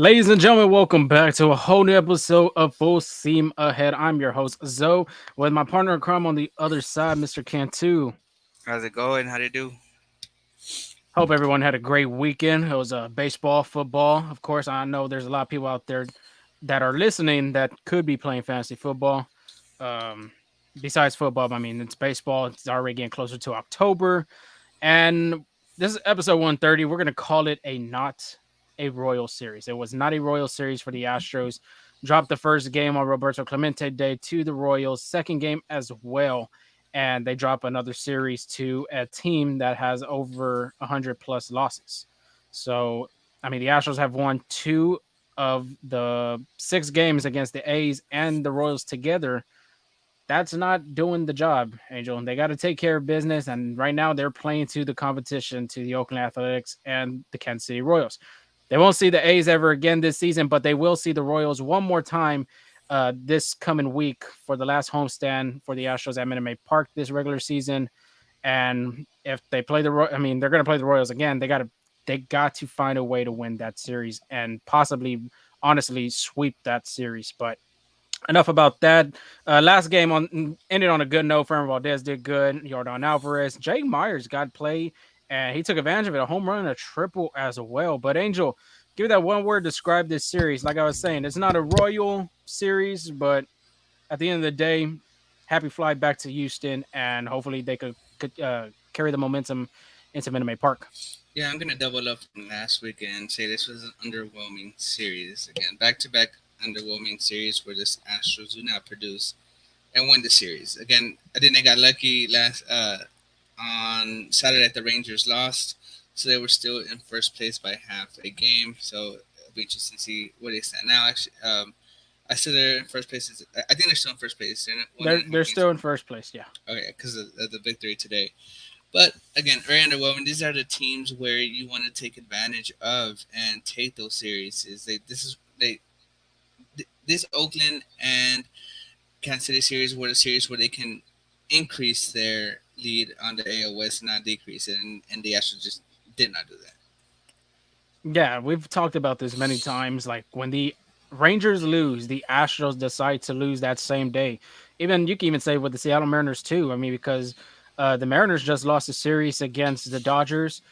Ladies and gentlemen, welcome back to a whole new episode of Full Steam Ahead. I'm your host, Zoe, with my partner in crime on the other side, Mr. Cantu. How's it going? How do you do? Hope everyone had a great weekend. It was baseball, football. Of course, I know there's a lot of people out there that are listening that could be playing fantasy football. Um, Besides football, I mean, it's baseball. It's already getting closer to October. And this is episode 130. We're going to call it a not a Royal series. It was not a Royal series for the Astros. Dropped the first game on Roberto Clemente Day to the Royals, second game as well. And they drop another series to a team that has over 100 plus losses. So, I mean, the Astros have won two of the six games against the A's and the Royals together. That's not doing the job, Angel. They got to take care of business. And right now they're playing to the competition, to the Oakland Athletics and the Kansas City Royals. They won't see the A's ever again this season, but they will see the Royals one more time this coming week for the last homestand for the Astros at Minute Maid Park this regular season. And if they play I mean, they're going to play the Royals again. They got to find a way to win that series and possibly, honestly, sweep that series. But enough about that. Last game on ended on a good note. Fernando Valdez did good. Jordan Alvarez, Jake Myers got play, and he took advantage of it. A home run and a triple as well. But Angel, give me that one word to describe this series. Like I was saying, it's not a Royal series, but at the end of the day, happy flight back to Houston, and hopefully they could carry the momentum into Minute Maid Park. Yeah, I'm gonna double up from last week and say this was an underwhelming series again. Back to back underwhelming series where this Astros do not produce and win the series. Again, I think they got lucky last on Saturday that the Rangers lost, so they were still in first place by half a game. So it'll be interesting to see where they stand now. Actually, I said they're in first place. I think they're still in first place. They're one They're and they're still in first place. Yeah. okay, because of the victory today. But again, very underwhelming. These are the teams where you want to take advantage of and take those series. Is they this is they this Oakland and Kansas City series were the series where they can increase their lead on the AL West, not decrease it, and the Astros just did not do that. Yeah, we've talked about this many times. Like when the Rangers lose, the Astros decide to lose that same day. Even you can even say with the Seattle Mariners too. I mean, because the Mariners just lost a series against the Dodgers.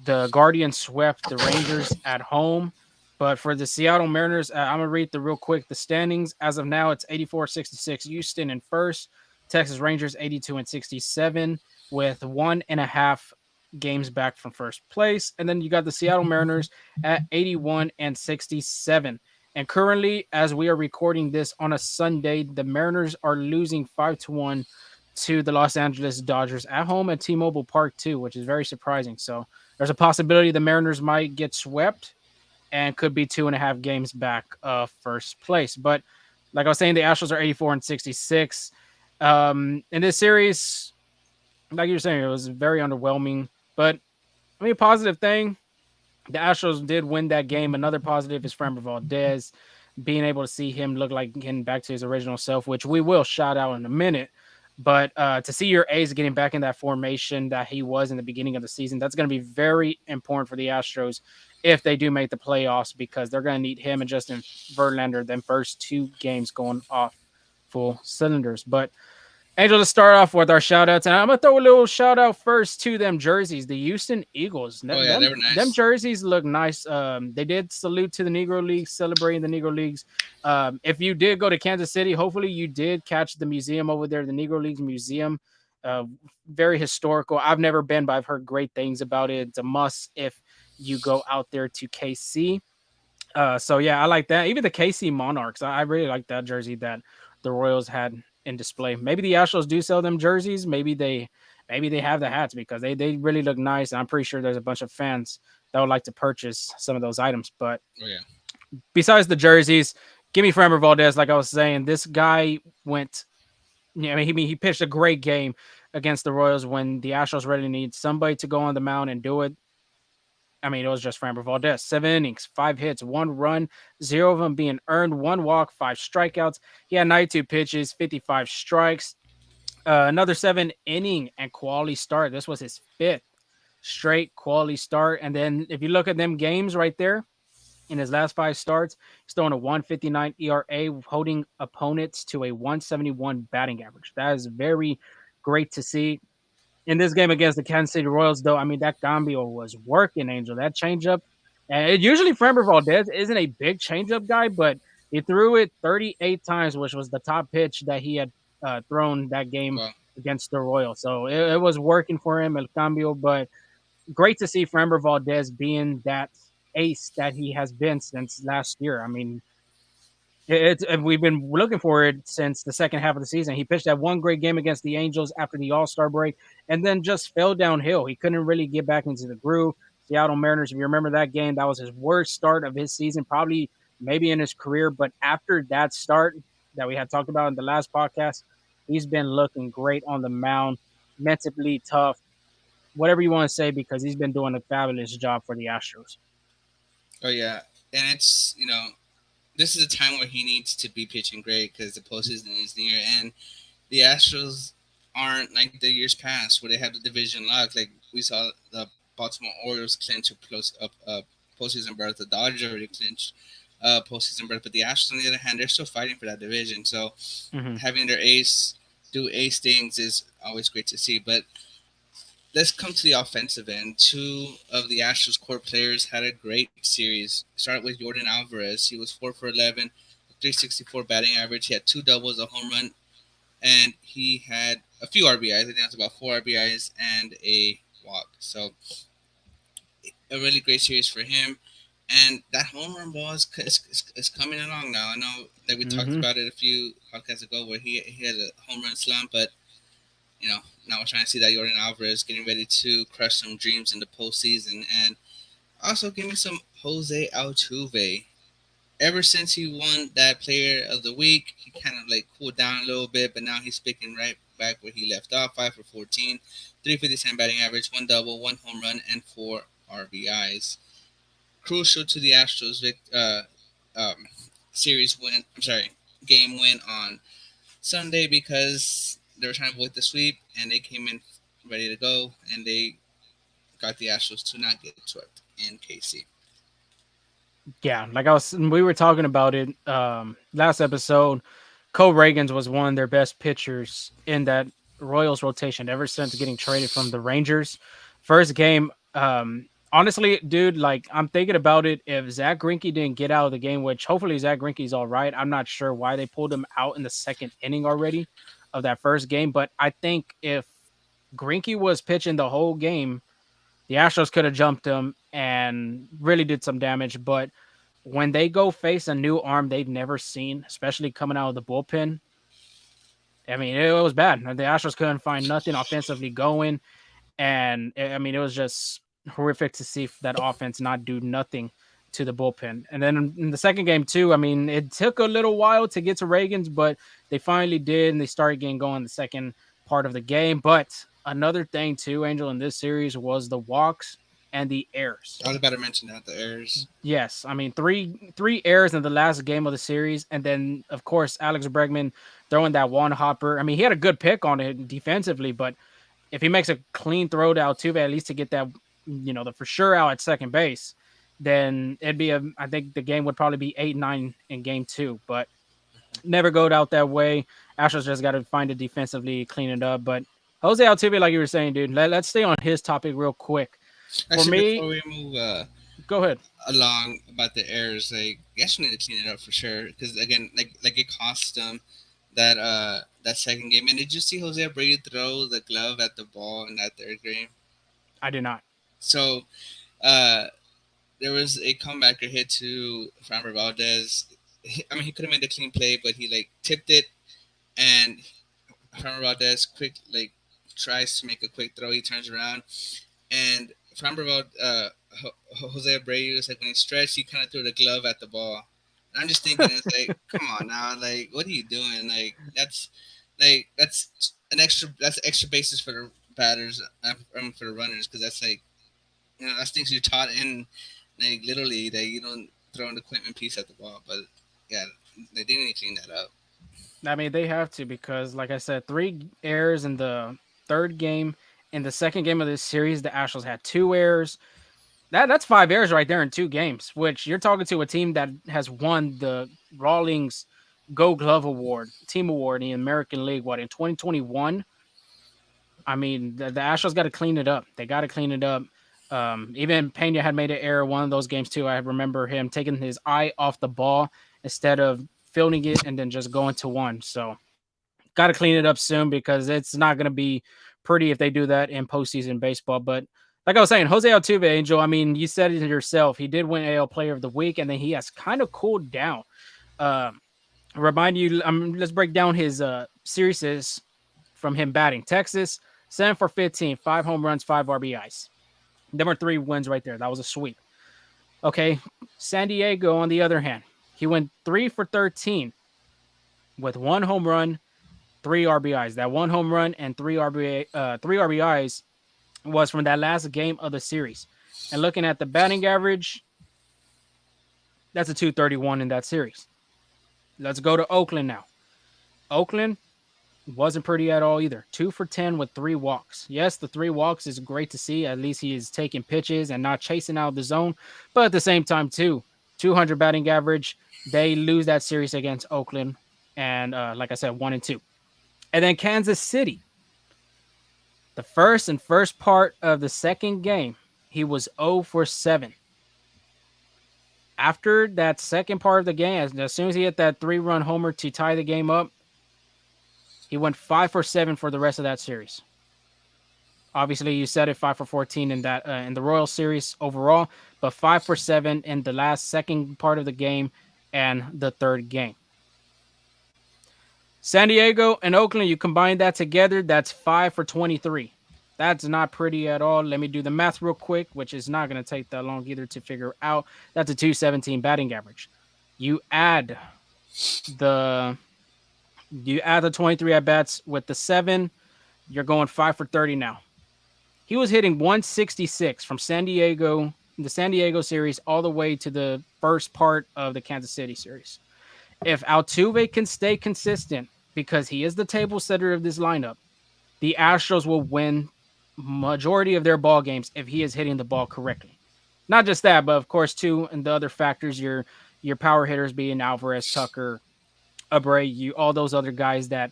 The Guardians swept the Rangers at home. But for the Seattle Mariners, I'm gonna read the real quick the standings. As of now, it's 84-66 Houston in first, Texas Rangers 82 and 67 with 1.5 games back from first place. And then you got the Seattle Mariners at 81 and 67. And currently, as we are recording this on a Sunday, the Mariners are losing 5-1 to the Los Angeles Dodgers at home at T-Mobile Park too, which is very surprising. So there's a possibility the Mariners might get swept and could be 2.5 games back of first place. But like I was saying, the Astros are 84 and 66. In this series, like you were saying, it was very underwhelming. But I mean, a positive thing, the Astros did win that game. Another positive is Framber Valdez being able to see him look like getting back to his original self, which we will shout out in a minute. But to see your A's getting back in that formation that he was in the beginning of the season, that's going to be very important for the Astros if they do make the playoffs because they're going to need him and Justin Verlander them first two games going off full cylinders. But Angel, to start off with our shout outs, and I'm gonna throw a little shout out first to them jerseys, the Houston Eagles. Oh yeah, they Them were them nice. jerseys look nice. They did salute to the Negro Leagues, celebrating the Negro Leagues. If you did go to Kansas City, hopefully you did catch the museum over there, the Negro Leagues Museum. Uh, Very historical. I've never been, but I've heard great things about it. It's a must if you go out there to KC. So yeah, I like that. Even the KC Monarchs, I really like that jersey that the Royals had in display. Maybe the Astros do sell them jerseys. Maybe they have the hats because they really look nice. And I'm pretty sure there's a bunch of fans that would like to purchase some of those items. But Oh yeah, besides the jerseys, give me Framber Valdez. Like I was saying, this guy went. Yeah, he pitched a great game against the Royals when the Astros really need somebody to go on the mound and do it. I mean, it was just Framber Valdez. 7 innings, 5 hits, 1 run, zero of them being earned, 1 walk, 5 strikeouts. He had 92 pitches, 55 strikes, another 7 inning and quality start. This was his fifth straight quality start. And then if you look at them games right there, In his last five starts, he's throwing a 159 ERA, holding opponents to a 171 batting average. That is very great to see. In this game against the Kansas City Royals, though, I mean, that Gambio was working, Angel. That changeup, and it usually Framber Valdez isn't a big changeup guy, but he threw it 38 times, which was the top pitch that he had thrown that game Well, against the Royals. So it was working for him, El Cambio, but great to see Framber Valdez being that ace that he has been since last year. I mean, it's and we've been looking for it since the second half of the season. He pitched that one great game against the Angels after the All Star break, and then just fell downhill. He couldn't really get back into the groove. Seattle Mariners, if you remember that game, that was his worst start of his season, probably maybe in his career. But after that start that we had talked about in the last podcast, he's been looking great on the mound, mentally tough, whatever you want to say, because he's been doing a fabulous job for the Astros. oh yeah, and it's this is a time where he needs to be pitching great because the postseason is near, and the Astros aren't like the years past where they had the division lock. Like we saw the Baltimore Orioles clinch a postseason berth. The Dodgers already clinched postseason berth, but the Astros, on the other hand, they're still fighting for that division. So Mm-hmm. having their ace do ace things is always great to see. But let's come to the offensive end. Two of the Astros core players had a great series. Started with Jordan Alvarez. He was 4 for 11, 364 batting average. He had two doubles, a home run, and he had a few RBIs. I think that was about four RBIs and a walk. So a really great series for him. And that home run ball is coming along now. I know that we talked Mm-hmm. about it a few podcasts ago where he had a home run slump, but you know now we're trying to see that Jordan Alvarez getting ready to crush some dreams in the postseason. And also give me some Jose Altuve. Ever since he won that Player of the Week, he kind of like cooled down a little bit, but now he's picking right back where he left off. 5 for 14, 357 batting average, one double, one home run, and four RBIs. Crucial to the Astros um, series win. I'm sorry, game win on Sunday because they were trying to avoid the sweep and they came in ready to go and they got the Astros to not get swept in KC. Yeah, like we were talking about it last episode. Cole Reagans was one of their best pitchers in that Royals rotation ever since getting traded from the Rangers. First game, honestly, dude, like I'm thinking about it. If Zach Greinke didn't get out of the game, which hopefully Zach Greinke's all right, I'm not sure why they pulled him out in the second inning already of that first game. But I think if Greinke was pitching the whole game, the Astros could have jumped him and really did some damage. But when they go face a new arm they've never seen, especially coming out of the bullpen, I mean, it was bad. The Astros couldn't find nothing offensively going. And I mean, it was just horrific to see that offense not do nothing to the bullpen. And then in the second game, too, I mean, it took a little while to get to Reagan's, but they finally did. And they started getting going the second part of the game. But another thing, too, Angel, in this series was the walks and the errors. I was about to mention that the errors. Yes, I mean three errors in the last game of the series, and then of course Alex Bregman throwing that one hopper. I mean he had a good pick on it defensively, but if he makes a clean throw to Altuve at least to get that the for sure out at second base, then it'd be I think the game would probably be 8-9 in game two, but never go out that way. Astros just got to find it defensively, clean it up. But Jose Altuve, like you were saying, dude, let's stay on his topic real quick. For Actually, me, before we move go ahead. along about the errors, like yes, we need to clean it up for sure. Because again, like it cost them that second game. And did you see Jose Abreu throw the glove at the ball in that third game? I did not. So uh, there was a comebacker hit to Framber Valdez. I mean, he could have made a clean play, but he like tipped it, and Framber Valdez quick like tries to make a quick throw. He turns around, and if I remember about Jose Abreu, it's like when he stretched, he kind of threw the glove at the ball. And I'm just thinking, it's like, come on now, like, what are you doing? That's that's extra basis for the batters, for the runners, because that's like, that's things you're taught in, like, literally, that you don't throw an equipment piece at the ball. But yeah, they need to clean that up. I mean, they have to because, like I said, three errors in the third game. In the second game of this series, the Astros had two errors. That's 5 errors right there in 2 games. Which you're talking to a team that has won the Rawlings Gold Glove Award, Team Award in the American League. What in 2021? I mean, the Astros got to clean it up. They got to clean it up. Even Pena had made an error one of those games too. I remember him taking his eye off the ball instead of fielding it and then just going to one. So got to clean it up soon because it's not going to be pretty if they do that in postseason baseball. But like I was saying, Jose Altuve, Angel. I mean, you said it yourself. He did win AL Player of the Week, and then he has kind of cooled down. Um, remind you, let's break down his series from him batting. Texas, 7 for 15, 5 home runs, 5 RBIs. There were 3 wins right there. That was a sweep. Okay. San Diego, on the other hand, he went 3 for 13 with 1 home run, 3 RBIs. That 1 home run and three RBIs was from that last game of the series. And looking at the batting average, that's a 231 in that series. Let's go to Oakland now. Oakland wasn't pretty at all either. 2 for 10 with 3 walks. Yes, the 3 walks is great to see. At least he is taking pitches and not chasing out of the zone. But at the same time, too, 200 batting average. They lose that series against Oakland. And like I said, 1-2. And then Kansas City, the first part of the second game, he was 0 for 7. After that second part of the game, as soon as he hit that 3-run homer to tie the game up, he went 5 for 7 for the rest of that series. Obviously, you said it 5 for 14 in that in the Royal Series overall, but 5 for 7 in the last second part of the game and the third game. San Diego and Oakland, you combine that together, that's 5 for 23. That's not pretty at all. Let me do the math real quick, which is not going to take that long either to figure out. That's a 217 batting average. You add the you add the 23 at bats with the 7, you're going 5 for 30 now. He was hitting 166 from San Diego, the San Diego series, all the way to the first part of the Kansas City series. If Altuve can stay consistent, because he is the table setter of this lineup, the Astros will win majority of their ball games if he is hitting the ball correctly. Not just that, but of course too, and the other factors, your power hitters being Alvarez, Tucker, Abreu, all those other guys that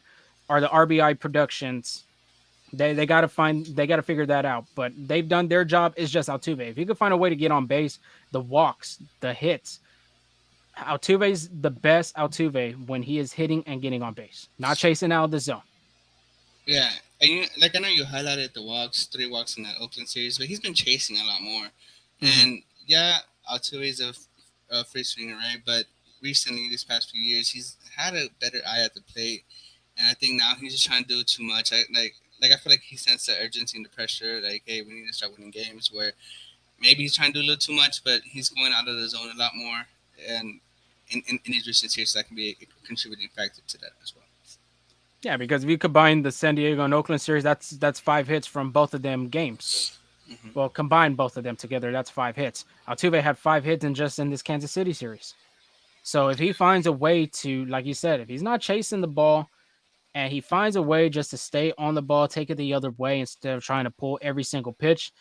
are the RBI productions. They got to figure that out. But they've done their job. It's just Altuve. If you could find a way to get on base, the walks, the hits, Altuve's the best Altuve when he is hitting and getting on base, not chasing out of the zone. Yeah, and like I know you highlighted the walks, 3 walks in that Oakland series, but he's been chasing a lot more. Mm-hmm. And yeah, Altuve is a free swinger, right? But recently, these past few years, he's had a better eye at the plate, and I think now he's just trying to do too much. I feel like he sensed the urgency and the pressure. Like, hey, we need to start winning games. Where maybe he's trying to do a little too much, but he's going out of the zone a lot more, and in his recent series, that can be a contributing factor to that as well. Yeah, because if you combine the San Diego and Oakland series, that's 5 hits from both of them games. Hmm. Well, combine both of them together, that's 5 hits. Altuve had 5 hits in just in this Kansas City series. So if he finds a way to, like you said, if he's not chasing the ball and he finds a way just to stay on the ball, take it the other way instead of trying to pull every single pitch,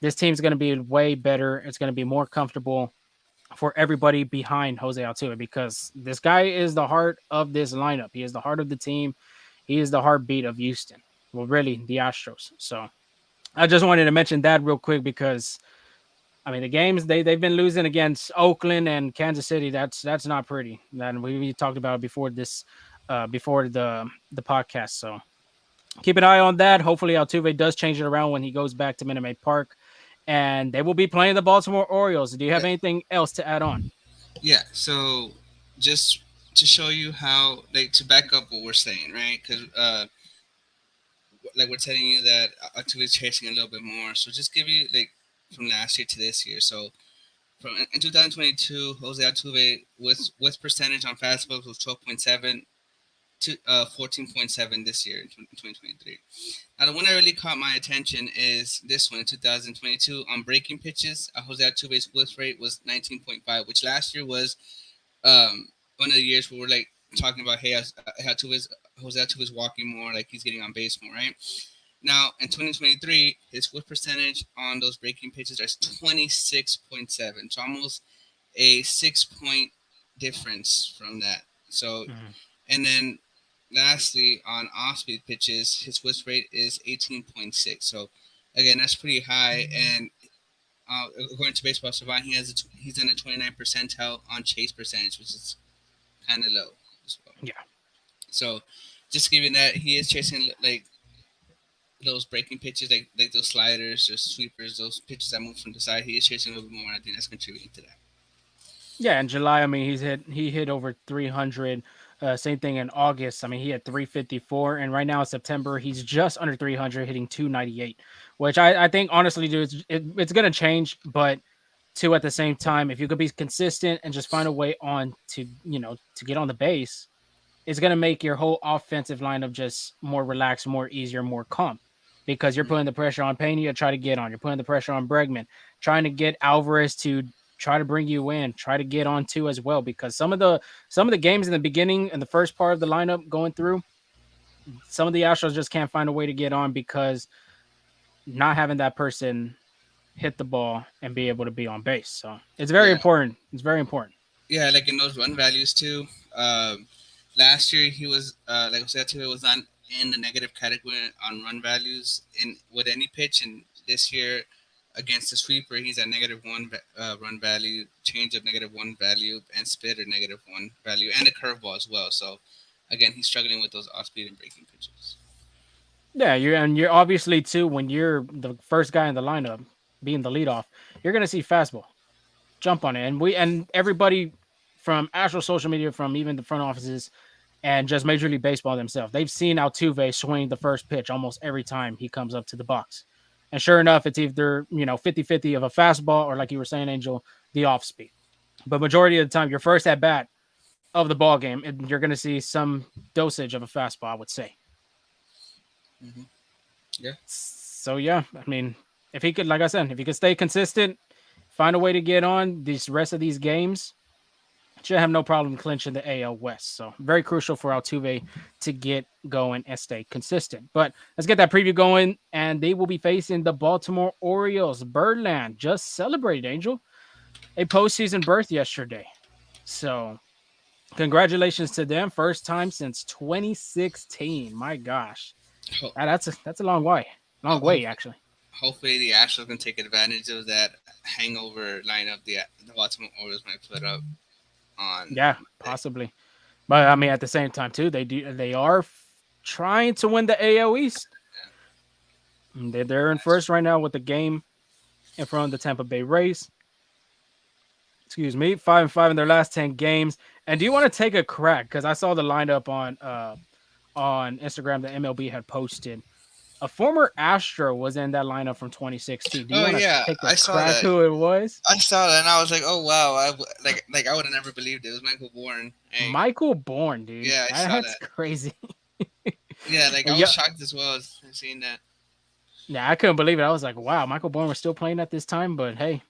this team's going to be way better. It's going to be more comfortable for everybody behind Jose Altuve because this guy is the heart of this lineup. He is the heart of the team. He is the heartbeat of Houston. Well, really, the Astros. So I just wanted to mention that real quick because I mean the games they've been losing against Oakland and Kansas City. That's not pretty. And we talked about it before this, before the podcast. So keep an eye on that. Hopefully Altuve does change it around when he goes back to Minute Maid Park, and they will be playing the Baltimore Orioles. Do you have Yeah, anything else to add on? yeah. So just to show you how, like, to back up what we're saying, right? Because like we're telling you that Altuve is chasing a little bit more. So just give you like from last year to this year. So from in 2022, Jose Altuve with percentage on fastballs was 12.7 to 14.7 this year in 2023. Now the one that really caught my attention is this one in 2022 on breaking pitches. Jose Altuve's whiff rate was 19.5, which last year was one of the years where we're like talking about, hey, Jose Altuve's walking more, like he's getting on base more, right? Now in 2023, his whip percentage on those breaking pitches is 26.7. So almost a 6 point difference from that. So Mhm. and then lastly on off speed pitches, his whip rate is 18.6. So again, that's pretty high. And according to Baseball Savant, he's in the 29th percentile on chase percentage, which is kind of low as well. Yeah. So just giving that, he is chasing like those breaking pitches, like those sliders, those sweepers, those pitches that move from the side. He is chasing a little bit more. And I think that's contributing to that. Yeah, in July, I mean, he hit over 300. Same thing in August. I mean, he had 354, and right now in September, he's just under 300, hitting 298. Which I think honestly, dude, it's gonna change, but two at the same time, if you could be consistent and just find a way on to to get on the base, it's going to make your whole offensive lineup just more relaxed, more easier, more calm because you're putting the pressure on Pena to try to get on. You're putting the pressure on Bregman, trying to get Alvarez to try to bring you in, try to get on too as well. Because some of the games in the beginning and the first part of the lineup going through, some of the Astros just can't find a way to get on because not having that person hit the ball and be able to be on base. So it's very Yeah, important. It's very important. yeah, like in those run values too. Last year he was like I said to it was on in the negative category on run values in with any pitch, and this year against the sweeper he's at -1 run value, change of -1 value, and spitter -1 value, and a curveball as well. So again, he's struggling with those off speed and breaking pitches. Yeah, you're obviously too when you're the first guy in the lineup, being the leadoff, you're gonna see fastball, jump on it, and everybody from actual social media, from even the front offices, and just Major League Baseball themselves, they've seen Altuve swing the first pitch almost every time he comes up to the box, and sure enough, it's either 50-50 of a fastball or like you were saying, Angel, the off speed. But majority of the time, your first at bat of the ball game, you're gonna see some dosage of a fastball, I would say. Hmm. Yeah. So yeah, I mean, if he could, like I said, if he could stay consistent, find a way to get on these rest of these games, should have no problem clinching the AL West. So very crucial for Altuve to get going and stay consistent. But let's get that preview going, and they will be facing the Baltimore Orioles. Birdland just celebrated, Angel, a postseason berth yesterday. So congratulations to them, first time since 2016. My gosh, Ho- that's a long way, long way hopefully, actually. hopefully the Astros can take advantage of that hangover lineup the Baltimore Orioles might put up on Yeah, Monday. possibly. But I mean, at the same time, too, they are trying to win the AL East. They're in first right now with the game in front of the Tampa Bay Rays. Excuse me, 5-5 in their last 10 games. And do you want to take a crack? Because I saw the lineup on Instagram that MLB had posted. A former Astro was in that lineup from 2016. Do you Oh want to yeah, take a I saw crack that. who it was? I saw that, and I was like, "Oh wow!" Like I would have never believed it was Michael Bourne. Hey, Michael Bourne, dude. yeah, I saw That's that. crazy. Yeah, like I was Yeah, shocked as well as seeing that. yeah, I couldn't believe it. I was like, wow, Michael Bourne was still playing at this time. But hey,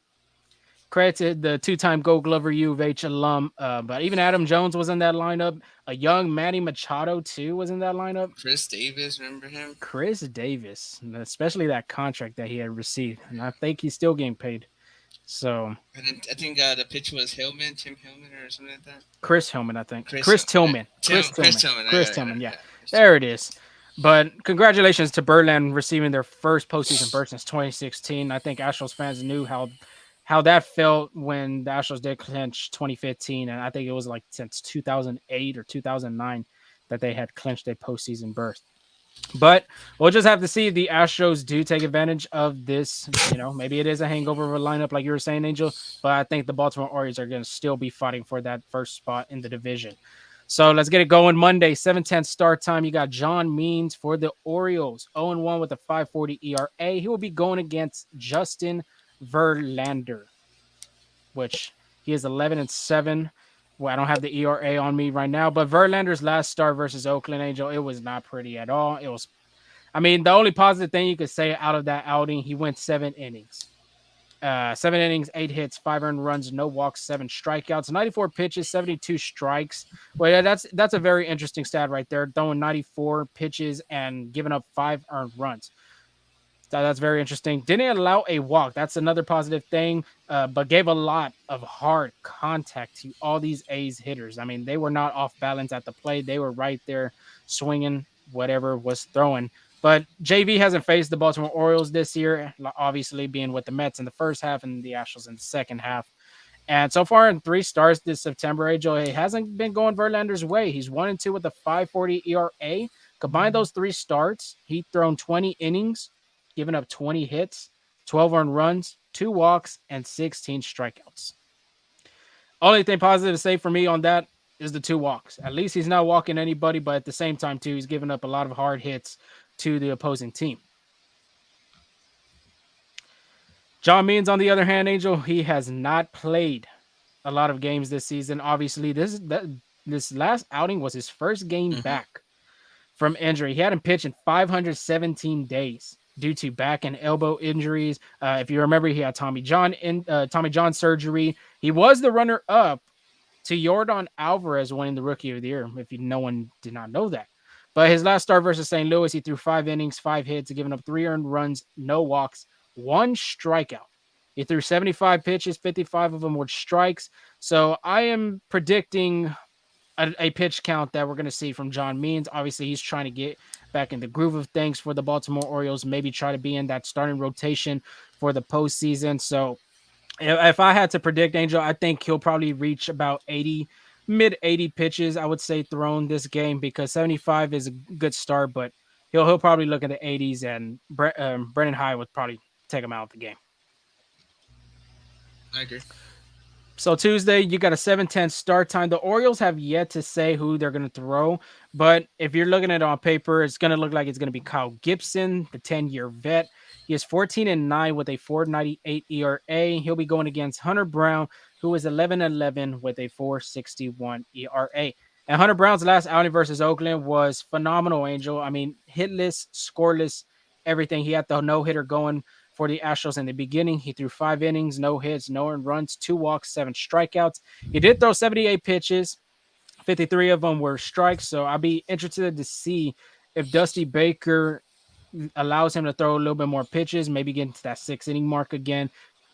credit to the two-time Gold Glover U of H alum. But even Adam Jones was in that lineup. A young Manny Machado too was in that lineup. Chris Davis, remember him? Chris Davis, and especially that contract that he had received, and I think he's still getting paid. So And then I think the pitcher was Hillman, Tim Hillman, or something like that. Chris Hillman, I think. Chris Chris Hillman, yeah. Tillman. Tim, Chris Chris Tillman. Tillman. Chris I got it. Tillman. Yeah, Yeah, Chris Tillman. there it is. But congratulations to Birdland receiving their first postseason berth since 2016. I think Astros fans knew how that felt when the Astros did clinch 2015, and I think it was like since 2008 or 2009 that they had clinched a postseason berth. But we'll just have to see if the Astros do take advantage of this. Maybe it is a hangover of a lineup, like you were saying, Angel. But I think the Baltimore Orioles are going to still be fighting for that first spot in the division. So let's get it going. Monday, 7:10 start time. You got John Means for the Orioles, 0-1 with a 5.40 ERA. He will be going against Justin Verlander, which he is 11-7. Well, I don't have the ERA on me right now, but Verlander's last start versus Oakland Angel, it was not pretty at all. It was, I mean, the only positive thing you could say out of that outing, he went 7 innings. 7 innings, 8 hits, 5 earned runs, no walks, 7 strikeouts, 94 pitches, 72 strikes. Well, yeah, that's a very interesting stat right there. Throwing 94 pitches and giving up 5 earned runs. So that's very interesting. Didn't allow a walk. That's another positive thing, but gave a lot of hard contact to all these A's hitters. I mean, they were not off balance at the plate. They were right there swinging whatever was throwing. But JV hasn't faced the Baltimore Orioles this year, obviously being with the Mets in the first half and the Astros in the second half. And so far in three starts this September, AJ, he hasn't been going Verlander's way. He's 1-2 with a 5.40 ERA. Combine those three starts, he's thrown 20 innings, given up 20 hits, 12 earned runs, two walks, and 16 strikeouts. Only thing positive to say for me on that is the two walks. At least he's not walking anybody, but at the same time, too, he's giving up a lot of hard hits to the opposing team. John Means, on the other hand, Angel, he has not played a lot of games this season. Obviously, this last outing was his first game Hmm. back from injury. He hadn't pitched in 517 days due to back and elbow injuries. If you remember, he had Tommy John surgery. He was the runner up to Jordan Alvarez winning the Rookie of the Year. If no one did not know that. But his last start versus St. Louis, he threw 5 innings, 5 hits, giving up 3 earned runs, no walks, one strikeout. He threw 75 pitches, 55 of them were strikes. So I am predicting a pitch count that we're going to see from John Means. Obviously, he's trying to get back in the groove of things for the Baltimore Orioles, maybe try to be in that starting rotation for the postseason. So if I had to predict, Angel, I think he'll probably reach about 80, mid 80 pitches, I would say, thrown this game because 75 is a good start, but he'll probably look at the 80s and Brennan High would probably take him out of the game. I agree. So Tuesday, you got a 7:10 start time. The Orioles have yet to say who they're going to throw, but if you're looking at it on paper, it's going to look like it's going to be Kyle Gibson, the 10-year vet. He is 14-9 with a 4.98 ERA. He'll be going against Hunter Brown, who is 11-11 with a 4.61 ERA. And Hunter Brown's last outing versus Oakland was phenomenal, Angel. I mean, hitless, scoreless, everything. He had the no-hitter going for the Astros in the beginning. He threw 5 innings, no hits, no earned runs, two walks, seven strikeouts. He did throw 78 pitches. 53 of them were strikes. So I'll be interested to see if Dusty Baker allows him to throw a little bit more pitches, maybe get into that 6 inning mark again.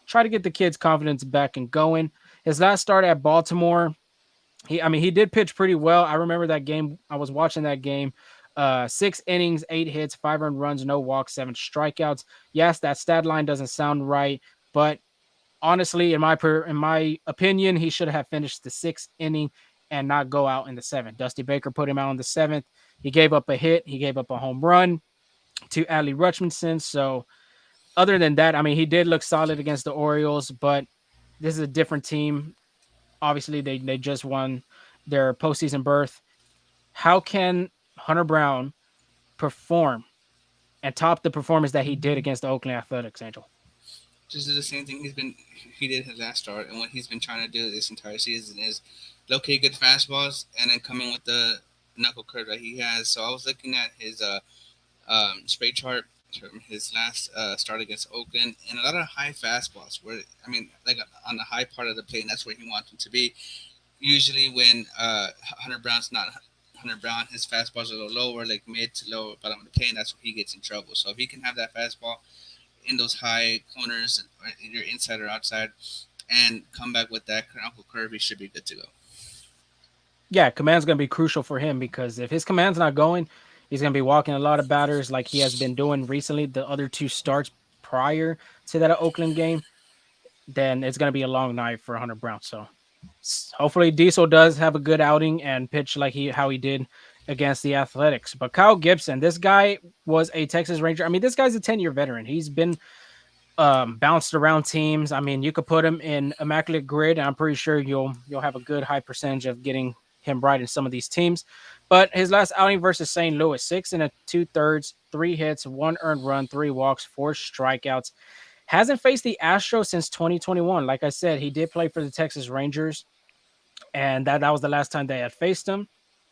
Try to get the kid's confidence back and going. His last start at Baltimore, he did pitch pretty well. I remember that game. I was watching that game. 6 innings, 8 hits, 5 earned runs, no walks, seven strikeouts. Yes, that stat line doesn't sound right, but honestly, in my opinion, he should have finished the 6th inning and not go out in the seventh. Dusty Baker put him out in the seventh. He gave up a hit. He gave up a home run to Adley Rutschmanson. So other than that, I mean, he did look solid against the Orioles, but this is a different team. Obviously, they just won their postseason berth. How can Hunter Brown perform and top the performance that he did against the Oakland Athletics, Angel? Just do the same thing he did his last start, and what he's been trying to do this entire season is locate good fastballs and then come in with the knuckle curve that he has. So I was looking at his spray chart from his last start against Oakland, and a lot of high fastballs. Where I mean, like on the high part of the plate, and that's where he wants them to be. Usually, when Hunter Brown's not Hunter Brown, his fastballs are a little lower, like mid to low bottom of the plate, and that's where he gets in trouble. So if he can have that fastball in those high corners, either inside or outside, and come back with that knuckle curve, he should be good to go. Yeah, command's going to be crucial for him because if his command's not going, he's going to be walking a lot of batters like he has been doing recently. The other two starts prior to that Oakland game, then it's going to be a long night for Hunter Brown. So hopefully Diesel does have a good outing and pitch like how he did against the Athletics. But Kyle Gibson, this guy was a Texas Ranger. I mean, this guy's a 10-year veteran. He's been bounced around teams. I mean, you could put him in immaculate grid, and I'm pretty sure you'll have a good high percentage of getting him right in some of these teams. But his last outing versus St. Louis, 6 2/3, 3 hits, 1 earned run, 3 walks, 4 strikeouts. Hasn't faced the Astros since 2021. Like I said, he did play for the Texas Rangers, and that was the last time they had faced him.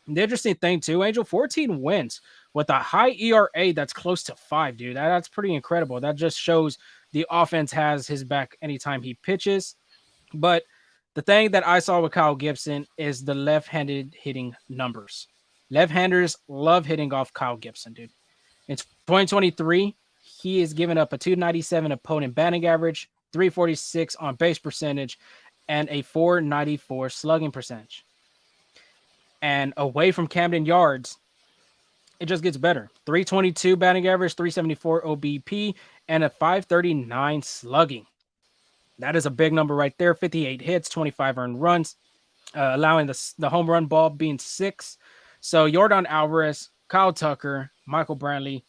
The interesting thing too, Angel, 14 wins with a high ERA that's close to 5, dude. That's pretty incredible. That just shows the offense has his back anytime he pitches. But the thing that I saw with Kyle Gibson is the left-handed hitting numbers. Left-handers love hitting off Kyle Gibson, dude. In 2023, he is giving up a 297 opponent batting average, 346 on base percentage, and a 494 slugging percentage. And away from Camden Yards, it just gets better. 322 batting average, 374 OBP, and a 539 slugging. That is a big number right there. 58 hits, 25 earned runs, allowing the home run ball being six. So Jordan Alvarez, Kyle Tucker, Michael Brantley,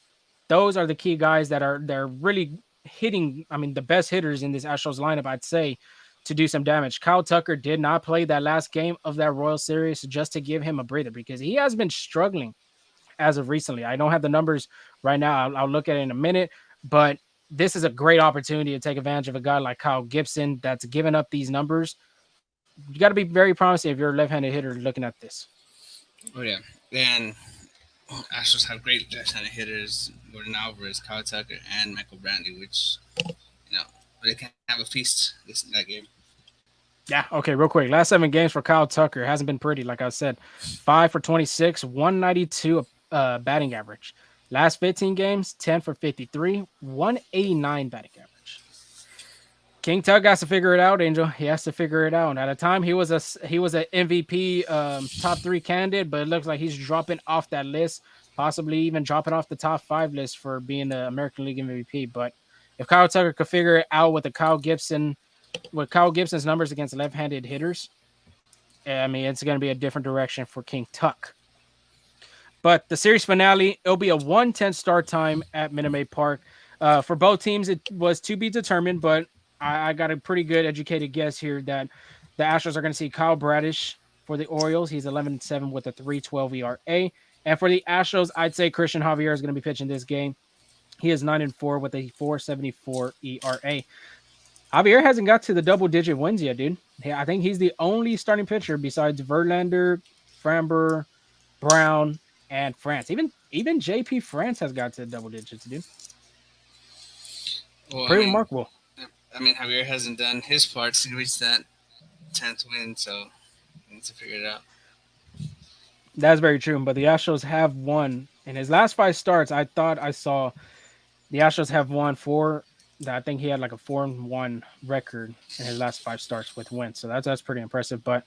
those are the key guys that are they're really hitting. I mean, the best hitters in this Astros lineup, I'd say, to do some damage. Kyle Tucker did not play that last game of that Royal Series just to give him a breather because he has been struggling as of recently. I don't have the numbers right now. I'll look at it in a minute, but this is a great opportunity to take advantage of a guy like Kyle Gibson that's given up these numbers. You got to be very promising if you're a left-handed hitter looking at this. Oh yeah, and Astros have great left-handed hitters: Gordon Alvarez, Kyle Tucker, and Michael Brantley, which you know they can have a feast this that game. Yeah. Okay. Real quick. Last 7 games for Kyle Tucker hasn't been pretty. Like I said, 5 for 26, 192 batting average. Last 15 games, 10 for 53, 189 batting average. King Tug has to figure it out, Angel. He has to figure it out. At a time, he was an MVP top 3 candidate, but it looks like he's dropping off that list, possibly even dropping off the top 5 list for being the American League MVP. But if Kyle Tucker could figure it out with Kyle Gibson's numbers against left-handed hitters, I mean, it's going to be a different direction for King Tuck. But the series finale, it'll be a 1:10 start time at Minute Maid Park. For both teams, it was to be determined, but I got a pretty good educated guess here that the Astros are going to see Kyle Bradish for the Orioles. He's 11-7 with a 3.12 ERA. And for the Astros, I'd say Christian Javier is going to be pitching this game. He is 9-4 with a 4.74 ERA. Javier hasn't got to the double-digit wins yet, dude. I think he's the only starting pitcher besides Verlander, Framber, Brown, and France. Even JP France has got to the double digits, dude. Well, Pretty remarkable. I mean, Javier hasn't done his part to reach that 10th win, so he needs to figure it out. That's very true. But the Astros have won in his last 5 starts. I thought I saw the Astros have won four. I think he had like a 4-1 record in his last 5 starts with wins. So that's pretty impressive. But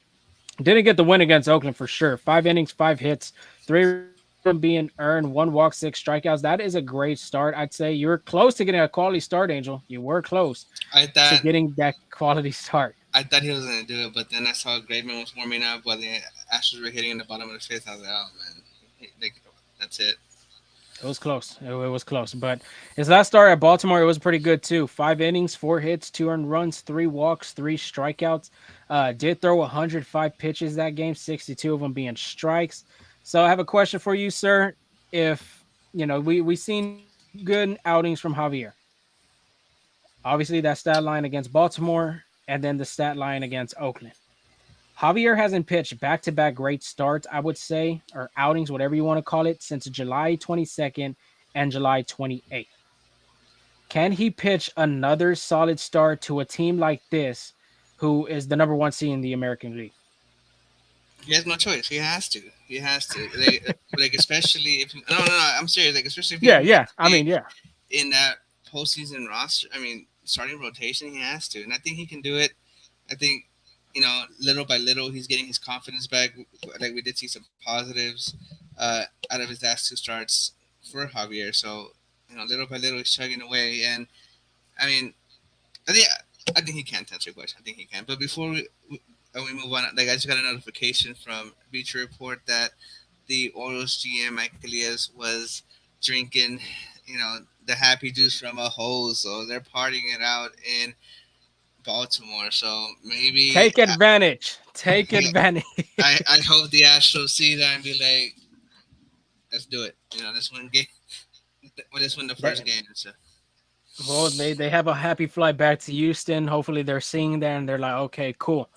didn't get the win against Oakland for sure. 5 innings, 5 hits, 3 runs being earned, 1 walk, 6 strikeouts. That is a great start. I'd say you were close to getting a quality start, Angel. You were close I to thought getting that quality start. I thought he was gonna do it, but then I saw Graveman was warming up while the Astros were hitting in the bottom of the fifth. I was like, oh man, that's it. It was close. It was close. But his last start at Baltimore, it was pretty good too. 5 innings, 4 hits, 2 earned runs, 3 walks, 3 strikeouts. Did throw 105 pitches that game, 62 of them being strikes. So I have a question for you, sir. If we seen good outings from Javier. Obviously, that stat line against Baltimore, and then the stat line against Oakland. Javier hasn't pitched back to back great starts, I would say, or outings, whatever you want to call it, since July 22nd and July 28th. Can he pitch another solid start to a team like this, who is the number 1 seed in the American League? He has no choice. He has to. He has to. Like especially if no. I'm serious. Like especially if he Yeah, wants yeah. to I stay mean, yeah. in that postseason roster. I mean, starting rotation, he has to, and I think he can do it. I think little by little, he's getting his confidence back. Like we did see some positives out of his last 2 starts for Javier. So little by little, he's chugging away, and I mean, I think I think he can answer your question. I think he can. But before we move on, like I just got a notification from Beach Report that the Orioles GM Mike Elias was drinking, the happy juice from a hose. So they're partying it out in Baltimore. So maybe Take advantage. Take advantage. I hope the Astros see that and be like, let's do it. Let's win game. Let's win the first They- game. So well, they have a happy flight back to Houston. Hopefully, they're seeing that and they're like, okay, cool.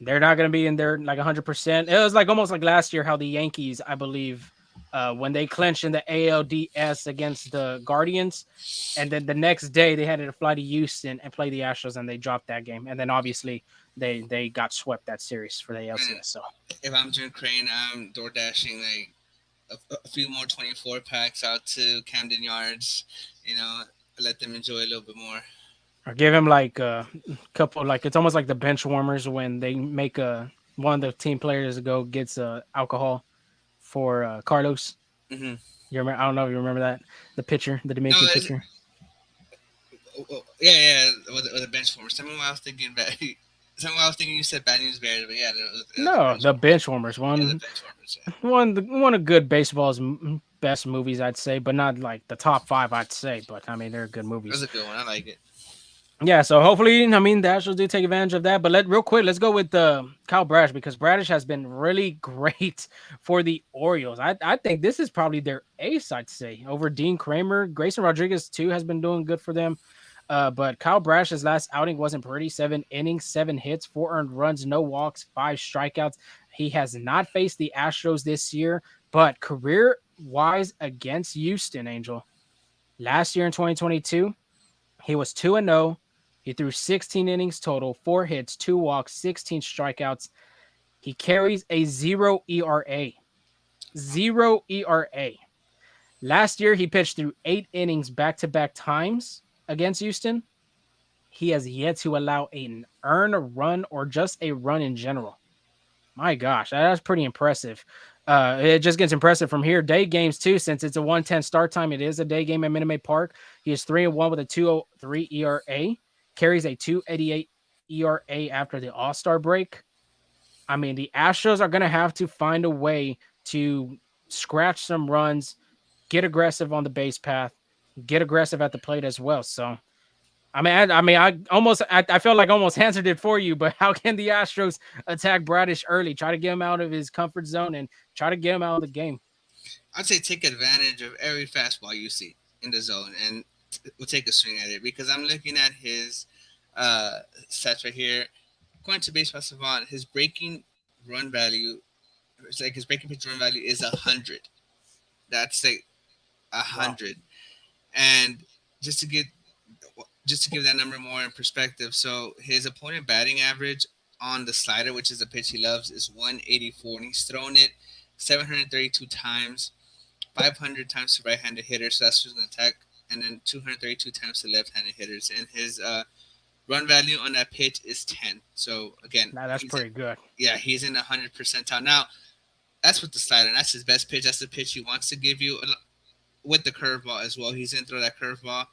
They're not going to be in there like 100%. It was like almost like last year how the Yankees, I believe, when they clinched in the ALDS against the Guardians, and then the next day they had to fly to Houston and play the Astros, and they dropped that game. And then obviously they got swept that series for the man, ALCS. So if I'm Jim Crane, I'm door dashing like a few more 24 packs out to Camden Yards. You know, let them enjoy a little bit more. Or give him like a couple, like it's almost like the bench warmers when they make one of the team players go gets alcohol for Carlos. Hmm. You remember? I don't know if you remember that the pitcher, the No, Dominican pitcher. yeah, yeah, or the bench warmers. Someone I was thinking bad. Someone I was thinking you said bad news bears, but yeah, it was the No, bench the warmers. bench warmers. Yeah, the One bench warmers. Yeah, one of good baseball's best movies, I'd say, but not like the top five, I'd say. But I mean, they're good that was movies. a good one. I like it. Yeah, so hopefully, I mean, the Astros do take advantage of that. But real quick, let's go with Kyle Bradish because Bradish has been really great for the Orioles. I think this is probably their ace, I'd say, over Dean Kramer. Grayson Rodriguez too has been doing good for them. But Kyle Bradish's last outing wasn't pretty. 7 innings, 7 hits, 4 earned runs, no walks, 5 strikeouts. He has not faced the Astros this year, but career wise against Houston, Angel, last year in 2022. He was 2-0. He threw 16 innings total, 4 hits, 2 walks, 16 strikeouts. He carries a 0 ERA. 0 ERA. Last year, he pitched through 8 innings back to back times against Houston. He has yet to allow an earn a run or just a run in general. My gosh, that's pretty impressive. It just gets impressive from here. Day games too, since it's a 110 start time. It is a day game at Minute Maid Park. He is 3-1 with a 2.03 ERA. Carries a 2.88 ERA after the All Star break. I mean, the Astros are going to have to find a way to scratch some runs, get aggressive on the base path, get aggressive at the plate as well. So I felt like I almost answered it for you, but how can the Astros attack Bradish early, try to get him out of his comfort zone and try to get him out of the game? I'd say take advantage of every fastball you see in the zone, and we'll take a swing at it because I'm looking at his stats right here. According to Baseball Savant, his breaking run value, it's like his breaking pitch run value is 100. That's like a Wow. hundred. And just to get just to give that number more in perspective, so his opponent batting average on the slider, which is a pitch he loves, is 184, and he's thrown it 732 times, 500 times to right-handed hitters, so that's just an attack, and then 232 times to left-handed hitters. And his run value on that pitch is 10. So again, Now that's pretty good. he's in the 100 percentile. Now that's with the slider, and that's his best pitch. That's the pitch he wants to give you with the curveball as well. He's in throw that curveball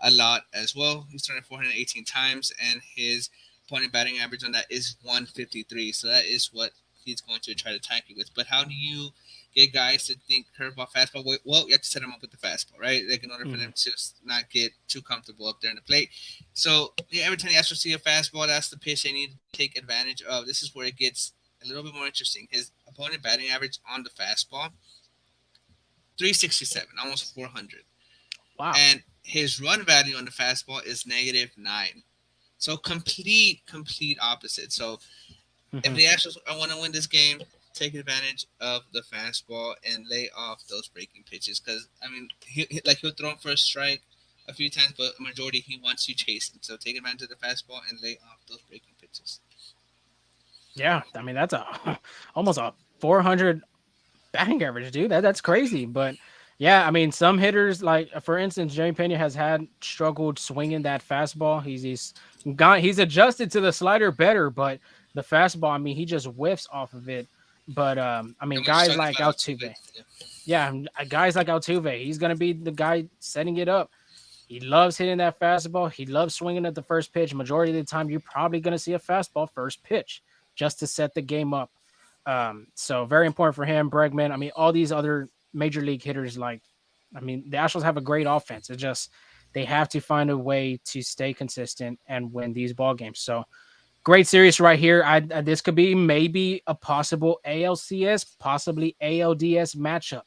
a lot as well. He's thrown it 418 times, and his opponent batting average on that is 153. So that is what he's going to try to attack you with. But how do you get guys to think curveball, fastball? Well, you have to set them up with the fastball, right? Like in order for Mhm. them to not get too comfortable up there in the plate. So yeah, every time the Astros see a fastball, that's the pitch they need to take advantage of. This is where it gets a little bit more interesting. His opponent batting average on the fastball 367, almost 400. Wow. And his run value on the fastball is -9. So complete opposite. So if Mhm. the Astros want to win this game, take advantage of the fastball and lay off those breaking pitches. Because I mean, he'll throw him for a strike a few times, but majority he wants you chasing. So take advantage of the fastball and lay off those breaking pitches. Yeah, I mean that's a almost a 400 batting average, dude. That's crazy. But yeah, I mean, some hitters, like for instance, Jerry Pena has had struggled swinging that fastball. He's adjusted to the slider better, but the fastball, I mean, he just whiffs off of it. But I mean, And we're just guys talking like about Altuve. Altuve, Yeah. yeah, guys like Altuve, he's gonna be the guy setting it up. He loves hitting that fastball. He loves swinging at the first pitch. Majority of the time, you're probably going to see a fastball first pitch just to set the game up. So very important for him, Bregman. I mean, all these other major league hitters, like, I mean, the Astros have a great offense. It's just they have to find a way to stay consistent and win these ball games. So great series right here. This could be maybe a possible ALCS, possibly ALDS matchup.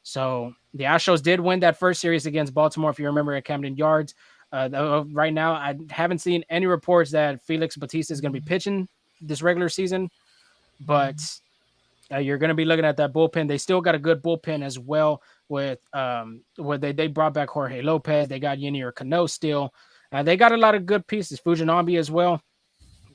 So the Astros did win that first series against Baltimore, if you remember, at Camden Yards. Right now, I haven't seen any reports that Felix Bautista is going to be pitching this regular season, but you're going to be looking at that bullpen. They still got a good bullpen as well with where they brought back Jorge Lopez. They got Yunior Cano still. They got a lot of good pieces. Fujinami as well.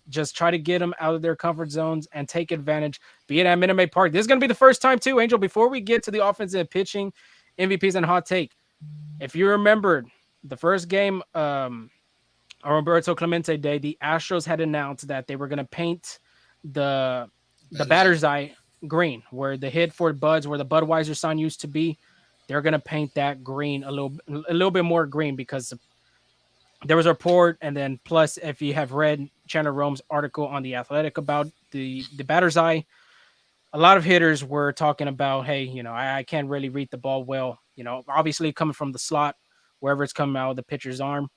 Just try to get them out of their comfort zones and take advantage. Be it at Minute Maid Park. This is going to be the first time too, Angel. Before we get to the offensive and pitching MVPs and hot take, if you remembered the first game, Roberto Clemente Day, the Astros had announced that they were going to paint the the That is batter's eye green, where the hit for Buds, where the Budweiser sign used to be. They're going to paint that green a little bit more green because there was a report, and then plus, if you have read Chandler Rome's article on the Athletic about the batter's eye, a lot of hitters were talking about, hey, I can't really read the ball well. Obviously coming from the slot, wherever it's coming out of the pitcher's arm.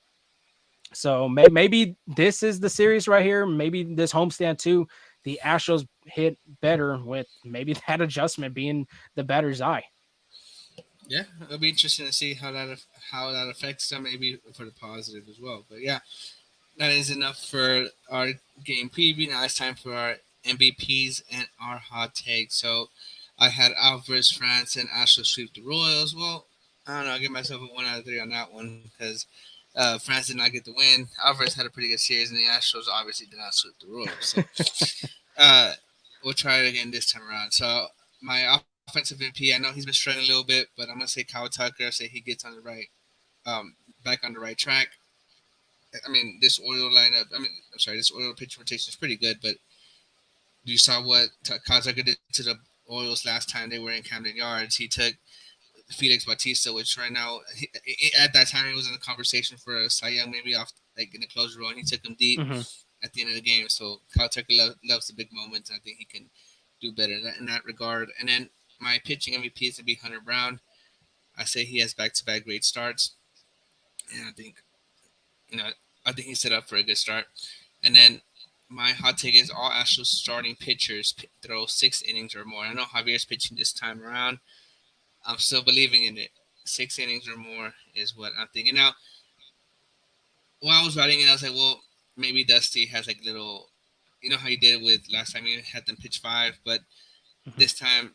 So maybe this is the series right here. Maybe this homestand too. The Astros hit better with maybe that adjustment being the batter's eye. yeah. It'll be interesting to see how that affects them, maybe for the positive as well. But yeah, that is enough for our game preview. Now it's time for our MVPs and our hot takes. So I had Alvarez, France, and Astros sweep the Royals. Well, I don't know. I give myself a 1 out of 3 on that one because France did not get the win. Alvarez had a pretty good series, and the Astros obviously did not sweep the Royals. So uh, we'll try it again this time around. So my offensive MVP, I know he's been struggling a little bit, but I'm gonna say Kyle Tucker. I say he gets on the um, back on the right track. I mean, this Oriole lineup. I mean, I'm sorry, this Oriole pitch rotation is pretty good. But you saw what Kyle Tucker did to the Orioles last time they were in Camden Yards. He took Felix Bautista, which right now at that time he was in the conversation for a Cy Young, maybe off like in the closer role. And he took him deep Mm-hmm. at the end of the game. So Kyle Tucker loves the big moments, and I think he can do better in that regard. And then my pitching MVP is to be Hunter Brown. I say he has back-to-back great starts, and you know I think he's set up for a good start. And then my hot take is all Astros starting pitchers throw 6 innings or more. I know Javier's pitching this time around. I'm still believing in it. 6 innings or more is what I'm thinking. Now, when I was writing it, I was like, well, maybe Dusty has like little, how he did with last time he had them pitch 5, but Mm-hmm. this time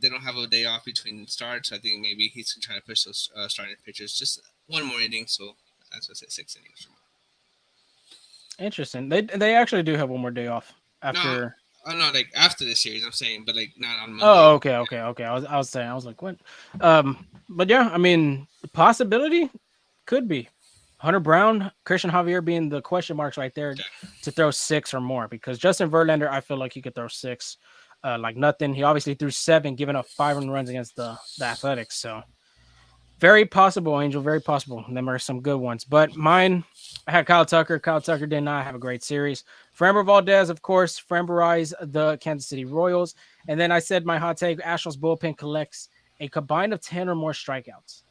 they don't have a day off between starts. So I think maybe he's trying to push those starting pitchers just one more inning. So that's what I said, 6 innings or more. Interesting. They actually do have one more day off No, after. I'm not like after the series. I'm saying, but like not on Oh, Monday. okay. I was saying, I was like, what? But yeah, I mean, possibility could be Hunter Brown, Christian Javier being the question marks right there Okay. to throw 6 or more, because Justin Verlander, I feel like he could throw 6, like nothing. He obviously threw 7, giving up 5 runs against the Athletics. So very possible, Angel. Very possible. Them are some good ones. But mine, I had Kyle Tucker. Kyle Tucker did not have a great series. Framber Valdez, of course, Framberized the Kansas City Royals. And then I said my hot take, Astros bullpen collects a combined of 10 or more strikeouts.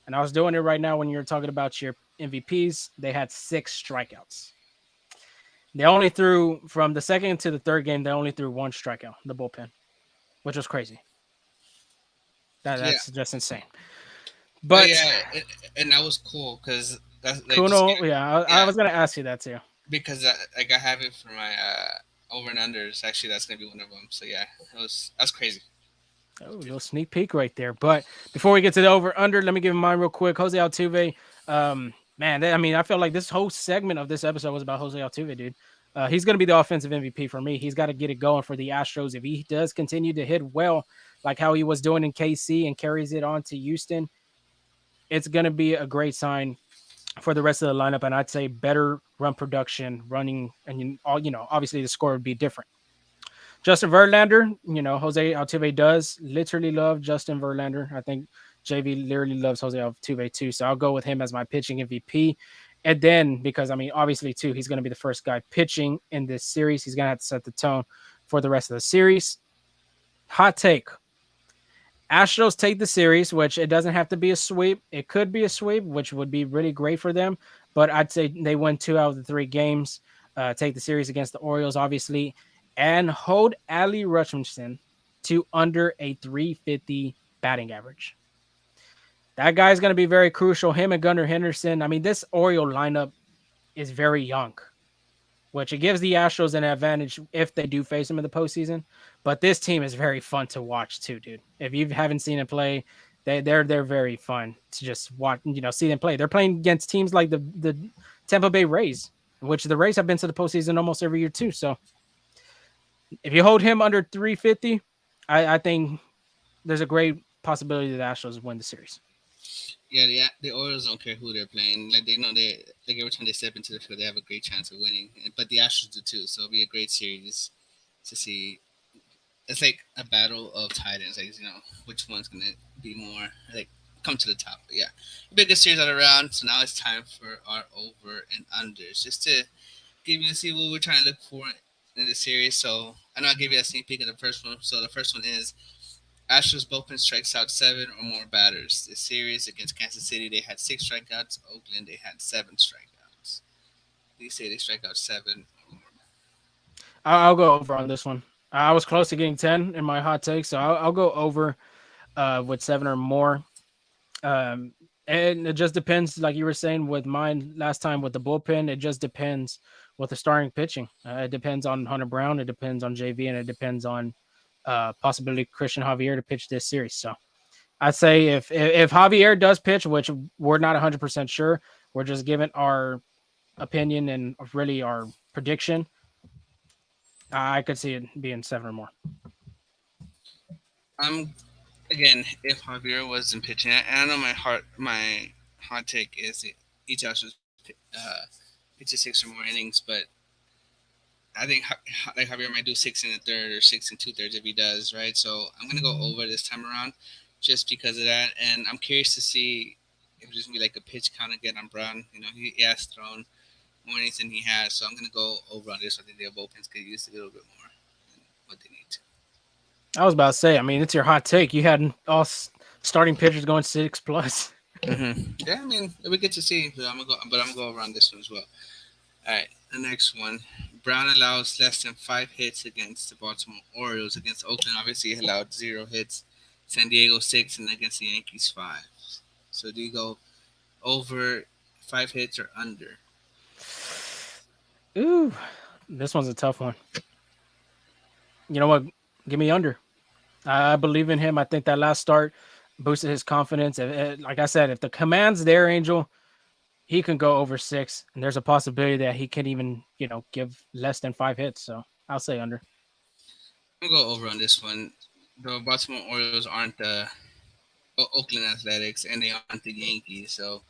And I was doing it right now when you were talking about your MVPs. They had 6 strikeouts. They only threw from the second to the third game, they only threw 1 strikeout, the bullpen, which was crazy. Yeah, That's just insane. but But yeah, and that was cool because that's like just Kuno, yeah, I yeah, was gonna ask you that too. because like I have it for my over and unders. Actually, that's gonna be one of them. So yeah, that's crazy. Oh, a little sneak peek right there. But before we get to the over under, let me give mine real quick. Jose Altuve, man, I mean, I felt like this whole segment of this episode was about Jose Altuve, dude. He's going to be the offensive MVP for me. He's got to get it going for the Astros. If he does continue to hit well, like how he was doing in KC and carries it on to Houston, it's going to be a great sign for the rest of the lineup. And I'd say better run production, running, and obviously the score would be different. Justin Verlander, Jose Altuve does literally love Justin Verlander. I think JV literally loves Jose Altuve too. So I'll go with him as my pitching MVP. And then, because I mean, obviously, too, he's going to be the first guy pitching in this series. He's going to have to set the tone for the rest of the series. Hot take. Astros take the series, which it doesn't have to be a sweep. It could be a sweep, which would be really great for them. But I'd say they win 2 out of the 3 games. Take the series against the Orioles, obviously, and hold Ali Rutschmanson to under a 350 batting average. That guy's going to be very crucial. Him and Gunnar Henderson. I mean, this Oriole lineup is very young, which it gives the Astros an advantage if they do face them in the postseason. But this team is very fun to watch too, dude. If you haven't seen it play, they're very fun to just watch. See them play. They're playing against teams like the Tampa Bay Rays, which the Rays have been to the postseason almost every year too. So if you hold him under 350, I think there's a great possibility that the Astros win the series. Yeah, the Orioles don't care who they're playing. Like they know they like every time they step into the field, they have a great chance of winning. But the Astros do too, so it'll be a great series to see. It's like a battle of titans, like which one's gonna be more like come to the top. But yeah, biggest series all around. So now it's time for our over and unders, just to give you see what we're trying to look for in the series. So I know I gave you a sneak peek of the first one. So the first one is Astros bullpen strikes out seven or more batters. This series against Kansas City, they had six strikeouts. Oakland, they had seven strikeouts. These say they strike out seven or more. I'll go over on this one. I was close to getting 10 in my hot take, so I'll go over with 7 or more. Um, and it just depends, like you were saying with mine last time with the bullpen. It just depends with the starting pitching. It depends on Hunter Brown, it depends on JV, and it depends on possibility Christian Javier to pitch this series. So I'd say if Javier does pitch, which we're not 100% sure, we're just giving our opinion and really our prediction. I could see it being 7 or more. Again, if Javier wasn't pitching, and I know my hot take is that each Astros pitches six or more innings, but I think like Javier might do six in the third or six and two thirds if he does, right? So I'm gonna go over this time around, just because of that, and I'm curious to see if there's gonna be like a pitch count again on Brown. He has thrown more innings than he has, so I'm gonna go over on this. I think the bullpens could use a little bit more than what they need to. I was about to say, I mean, it's your hot take. You had all starting pitchers going 6 plus. Yeah, I mean we get to see, but I'm gonna go over on this one as well. All right, the next one. Brown allows less than five hits against the Baltimore Orioles. Against Oakland, obviously, he allowed zero hits. San Diego, six, and against the Yankees, five. So do you go over five hits or under? Ooh, this one's a tough one. You know what? Give me under. I believe in him. I think that last start boosted his confidence. Like I said, if the command's there, Angel, he can go over 6, and there's a possibility that he can even, give less than 5 hits. So I'll say under. I'm going to go over on this one. The Baltimore Orioles aren't the Oakland Athletics, and they aren't the Yankees. So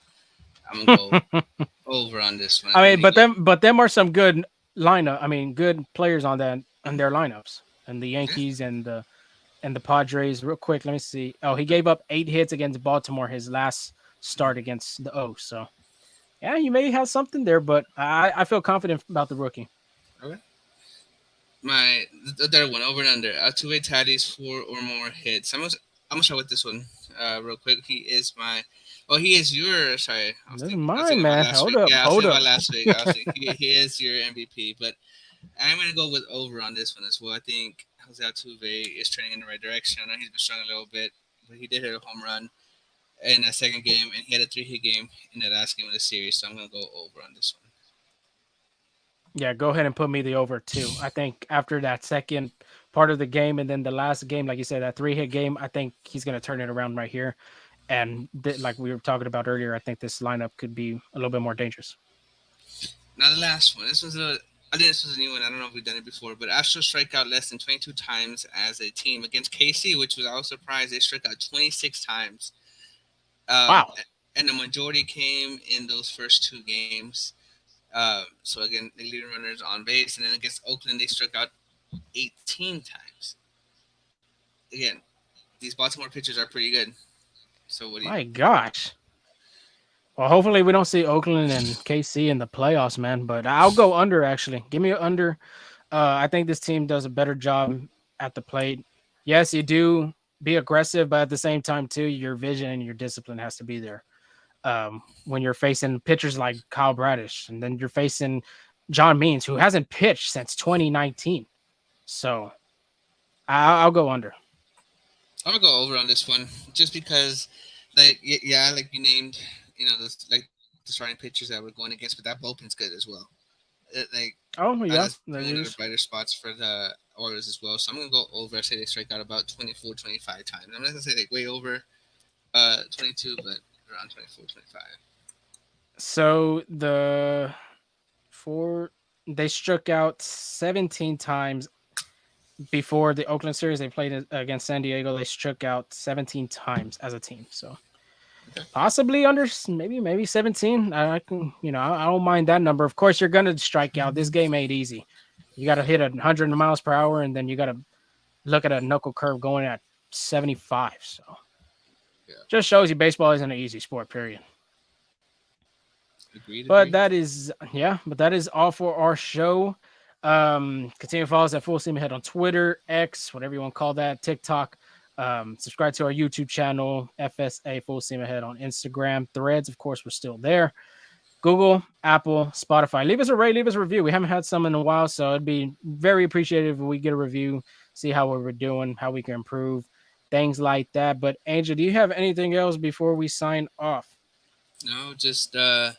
I'm going to go over on this one. I I think mean, they get. but them are some good lineup. I mean, good players on that on their lineups, and the Yeah. Yankees and the Padres. Real quick, let me see. Oh, he gave up 8 hits against Baltimore his last start against the O. So yeah, you may have something there, but I feel confident about the rookie. Okay. The third one, over and under. Altuve tallies four or more hits. I'm gonna start with this one, real quick. He is my. Oh, he is your. Sorry, This is I was mine, thinking about man. last Hold week. up, Yeah, I was hold thinking up. about last week. I was thinking he is your MVP, but I'm gonna go with over on this one as well. I think Jose Altuve is trending in the right direction. I know he's been struggling a little bit, but he did hit a home run in that second game, and he had a three-hit game in the last game of the series. So I'm gonna go over on this one. Yeah, go ahead and put me the over too. I think after that second part of the game and then the last game, like you said, that 3 hit game, I think he's going to turn it around right here. And like we were talking about earlier, I think this lineup could be a little bit more dangerous. Now the last one. This was a. I think this was a new one. I don't know if we've done it before, but Astros strike out less than 22 times as a team against KC, which was I was surprised they struck out 26 times. Um, Wow. and the majority came in those first two games. So again, they leading runners on base, and then against Oakland, they struck out 18 times. Again, these Baltimore pitchers are pretty good. So what do you My think? gosh. Well, hopefully we don't see Oakland and KC in the playoffs, man. But I'll go under actually. Give me an under. I think this team does a better job at the plate. Yes, you do be aggressive, but at the same time, too, your vision and your discipline has to be there. When you're facing pitchers like Kyle Bradish, and then you're facing John Means, who hasn't pitched since 2019. So I'll go under. I'm gonna go over on this one just because, like, yeah, like you named, those like the starting pitchers that we're going against, but that bullpen's good as well. Like Oh that's yeah, probably that one of the is. brighter spots for the Orioles as well. So I'm gonna go over. I say they strike out about 24, 25 times. I'm not gonna say like way over 22, but around 24, 25. So the Four. They struck out 17 times before the Oakland series. They played against San Diego. They struck out 17 times as a team. So Okay. possibly under maybe 17. I can I don't mind that number. Of course, you're gonna strike out. This game ain't easy. You got to Yeah. hit 100 miles per hour, and then you got to look at a knuckle curve going at 75. So Yeah. just shows you baseball isn't an easy sport. Period. Agreed. But Agreed. that is but that is all for our show. Continue to follow us at Full Steam Ahead on Twitter, X, whatever you want to call that, TikTok. Subscribe to our YouTube channel, FSA Full Steam Ahead on Instagram. Threads, of course, we're still there. Google, Apple, Spotify. Leave us a rate, leave us a review. We haven't had some in a while, so it'd be very appreciative if we get a review, see how we're doing, how we can improve, things like that. But Angel, do you have anything else before we sign off? No, just well,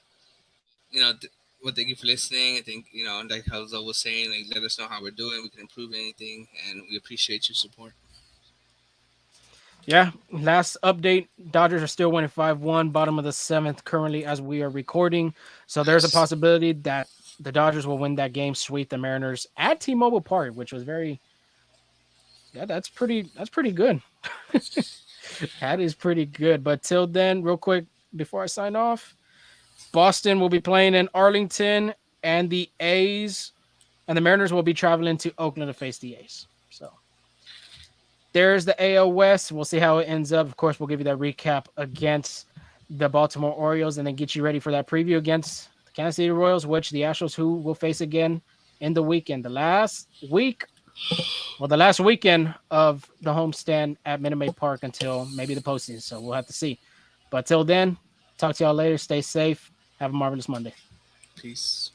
thank you for listening. I think like how Zoe was saying, like let us know how we're doing. We can improve anything, and we appreciate your support. Yeah, last update, Dodgers are still winning 5-1, bottom of the seventh currently as we are recording. So there's a Nice. possibility that the Dodgers will win that game, sweep the Mariners at T-Mobile Park, which was very that's pretty good. That is pretty good. But till then, real quick before I sign off, Boston will be playing in Arlington, and the A's and the Mariners will be traveling to Oakland to face the A's. So there's the AL West. We'll see how it ends up. Of course, we'll give you that recap against the Baltimore Orioles and then get you ready for that preview against the Kansas City Royals, which the Astros who will face again in the weekend. The last weekend of the homestand at Minute Maid Park until maybe the postseason. So we'll have to see. But till then, talk to y'all later. Stay safe. Have a marvelous Monday. Peace.